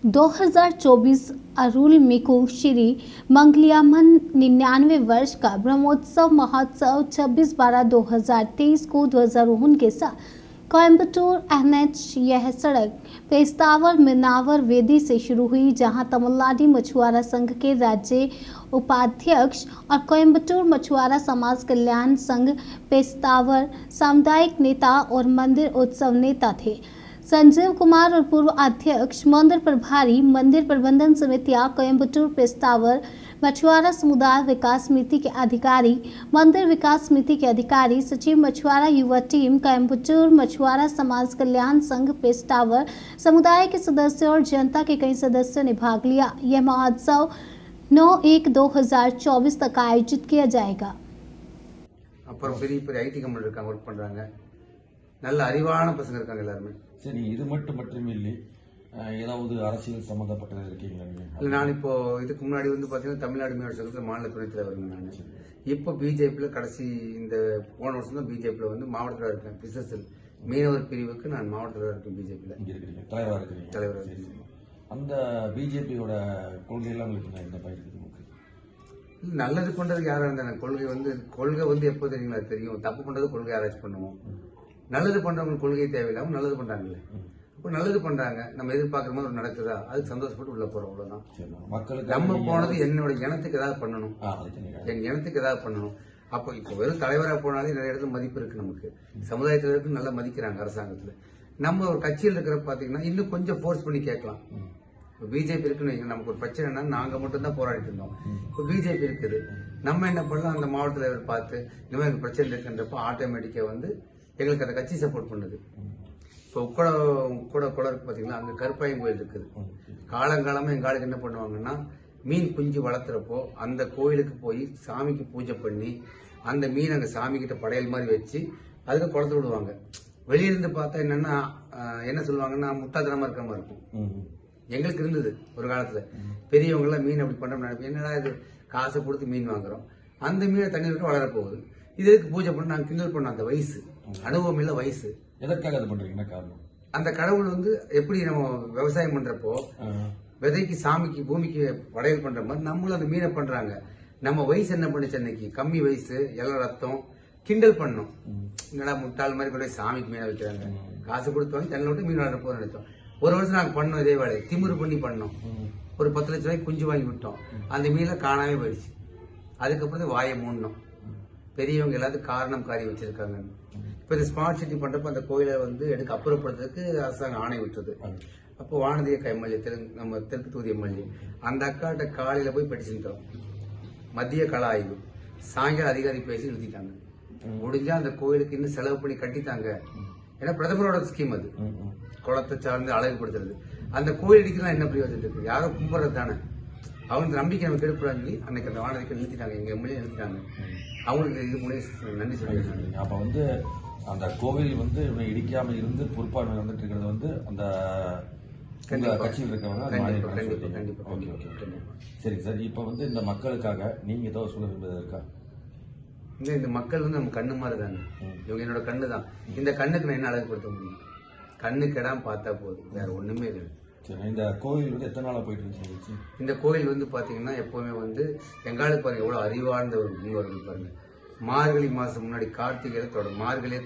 2024 अरुल मिको श्री मंगलियामन 99 वर्ष का ब्रह्मोत्सव महोत्सव 26/12/2023 को ध्वजारोहण के साथ कोयम्बटूर NH यह सड़क पेस्तावर मिनावर वेदी से शुरू हुई, जहां तमिलनाडु मछुआरा संघ के राज्य उपाध्यक्ष और कोयम्बटूर मछुआरा समाज कल्याण संघ पेस्तावर सामुदायिक नेता और मंदिर उत्सव नेता थे। संजीव कुमार और पूर्व अध्यक्ष, मंदिर प्रभारी, मंदिर प्रबंधन समितियां, कोयम्बटूर पेस्तावर मछुआरा समुदाय विकास समिति के अधिकारी, मंदिर विकास समिति के अधिकारी, सचिव मछुआरा युवा टीम, कोयम्बटूर मछुआरा समाज कल्याण संघ पेस्तावर समुदाय के सदस्य और जनता के कई सदस्यों ने भाग लिया। यह महोत्सव 9/1/2024 तक आयोजित किया जाएगा। நல்ல அறிவான பசங்க இருக்காங்க எல்லாருமே. சரி, இது மட்டுமில்லை, ஏதாவது அரசியல் சம்பந்தப்பட்டது இருக்கீங்களா? இல்ல, நான் இப்போ இதுக்கு முன்னாடி பாத்தீங்கன்னா தமிழ்நாடு மீனவர் சங்கத்துல மாநில துணைத் தலைவர் நான். இப்போ பிஜேபியில கடைசி இந்த போன வருஷம் தான் பிஜேபியில மாவட்டத்தில் இருக்கேன். பிசிஎஸ்எல் மீனவர் பிரிவுக்கு நான் மாவட்டத்தில் இருக்கேன். பிஜேபியில தலைவராக இருக்கேன். அந்த பிஜேபியோட கொள்கையெல்லாம் உங்களுக்கு என்ன பயிருக்கு? நல்லது பண்றதுக்கு யாரா இருந்தாங்க. கொள்கை எப்போ தெரியுங்களா தெரியும். தப்பு பண்றது கொள்கை ஆராய்ச்சி பண்ணுவோம். நல்லது பண்றவங்க கொள்கை தேவையில்லாம நல்லது பண்றாங்களே. இப்போ நல்லது பண்றாங்க, நம்ம எதிர்பார்க்குற மாதிரி நடக்குதா, அதுக்கு சந்தோஷப்பட்டு உள்ள போறோம். அவ்வளவுதான். நம்ம போனது என்னோட இனத்துக்கு ஏதாவது பண்ணணும், என் இனத்துக்கு ஏதாவது பண்ணணும். அப்போ இப்போ வெறும் தலைவராக போனாலே நிறைய இடத்துல மதிப்பு இருக்கு. நமக்கு சமுதாயத்துல இருக்கு, நல்லா மதிக்கிறாங்க அரசாங்கத்துல. நம்ம ஒரு கட்சியில் இருக்கிற பாத்தீங்கன்னா இன்னும் கொஞ்சம் போர்ஸ் பண்ணி கேட்கலாம். பிஜேபி இருக்குன்னு நமக்கு ஒரு பிரச்சனைனா நாங்க மட்டும் தான் போராடிட்டு இருந்தோம். இப்போ பிஜேபி இருக்குது, நம்ம என்ன பண்ணலாம், அந்த மாவட்ட தலைவர் பார்த்து இந்த மாதிரி எனக்கு பிரச்சனை இருக்குன்றப்ப ஆட்டோமேட்டிக்கா எங்களுக்கு அந்த கட்சி சப்போர்ட் பண்ணுது. இப்போ உக்கட குளருக்கு பாத்தீங்கன்னா அங்க கருப்பாயம் கோயில் இருக்குது. காலங்காலமா எங்க ஆளுக்கு என்ன பண்ணுவாங்கன்னா, மீன் குஞ்சு வளர்த்துறப்போ அந்த கோயிலுக்கு போய் சாமிக்கு பூஜை பண்ணி அந்த மீன் அங்க சாமி கிட்ட படையல் மாதிரி வச்சு அதுக்கு குளத்து விடுவாங்க. வெளியிருந்து பார்த்தா என்னன்னா என்ன சொல்லுவாங்கன்னா முட்டாத்தனமா இருக்க மாதிரி இருக்கும். எங்களுக்கு இருந்தது ஒரு காலத்துல. பெரியவங்க எல்லாம் மீன் அப்படி பண்றோம், என்னடா இது காசை கொடுத்து மீன் வாங்குறோம், அந்த மீனை தண்ணி விட்டு வளர போகுது, இதுக்கு பூஜை பண்ண நாங்க கிண்டல் பண்ணோம். அந்த வயசு அனுபவம் இல்ல வயசு. எதற்காக அது பண்றீங்கன்னா காரணம், அந்த கடவுள் எப்படி நம்ம விவசாயம் பண்றப்போ விதைக்கு சாமிக்கு பூமிக்கு படையல் பண்ற மாதிரி நம்மளும் அந்த மீனை பண்றாங்க. நம்ம வயசு என்ன பண்ணுச்சு, அன்னைக்கு கம்மி வயசு, எல்லாம் ரத்தம், கிண்டல் பண்ணோம். என்னடா முட்டாள் மாதிரி கொண்டு சாமிக்கு மீனை வைக்கிறாங்க, காசு கொடுத்து தண்ணி விட்டு மீன் வளர போற நினைச்சோம். ஒரு வருஷம் நாங்க பண்ணோம் இதே வேலையை, திமிரு பண்ணி பண்ணோம். ஒரு 10 லட்சம் ரூபாய்க்கு குஞ்சு வாங்கி விட்டோம். அந்த மீன்ல காணாமே போயிடுச்சு. அதுக்கப்புறம் வாயை மூடணும். பெரியவங்க எல்லாத்துக்கும் காரணம் காரியம் வச்சிருக்காங்க. இப்ப இந்த ஸ்மார்ட் சிட்டி பண்றப்ப அந்த கோயிலை எடுக்க அப்புறப்படுறதுக்கு அரசாங்கம் ஆணை விட்டுறது. அப்போ வானதி அக்கா எம்எல்ஏ, நம்ம தெற்கு தொகுதி எம்எல்ஏ, அந்த அக்காட்ட காலையில போய் பெட்டிஷன் தரோம். மத்திய கள ஆய்வு, சாயங்காலம் அதிகாரி பேசி நிறுத்திட்டாங்க. முடிஞ்சா அந்த கோயிலுக்கு இன்னும் செலவு பண்ணி கட்டித்தாங்க. ஏன்னா பிரதமரோட ஸ்கீம் அது, குளத்தை சார்ந்து அழகுபடுத்துறது. அந்த கோயில் இடிக்கலாம் என்ன பிரயோஜனம் இருக்கு? யாரோ கும்பிடுறது தானே. அவங்க நம்பிக்கை நம்ம கெடுக்கூடாது. அன்னைக்கு அந்த வானதிக்கு நிறுத்திட்டாங்க, எங்க எம்எல்ஏ நிறுத்திட்டாங்க. அவங்களுக்கு இது மூலம் நன்றி சொல்லியிருக்காங்க. அப்ப அந்த கோவில் இடிக்காம இருந்து பொறுப்பாக நடந்துட்டு இருக்கிறது அந்த கட்சியில் இருக்கவங்க. சரி சார், இப்ப இந்த மக்களுக்காக நீங்க ஏதோ சொல்ல விரும்புவது இருக்கா? இந்த மக்கள் நம்ம கண்ணு மாதிரி தானே. இவங்க என்னோட கண்ணு தான். இந்த கண்ணுக்கு நான் என்ன அழகுபடுத்த முடியும்? கண்ணு கெடாம பார்த்தா போதும், வேற ஒண்ணுமே இல்லை. இந்த கோயில் எத்தனை நாளா போயிட்டு இருந்துச்சு? இந்த கோயில் பாத்தீங்கன்னா எப்பவுமே எங்காளுக்கு பாருங்க எவ்வளவு அறிவார்ந்த ஒரு முன்னோர்கள் பாருங்க. மார்கழி மாசம் முன்னாடி கார்த்திகையில மார்கழியே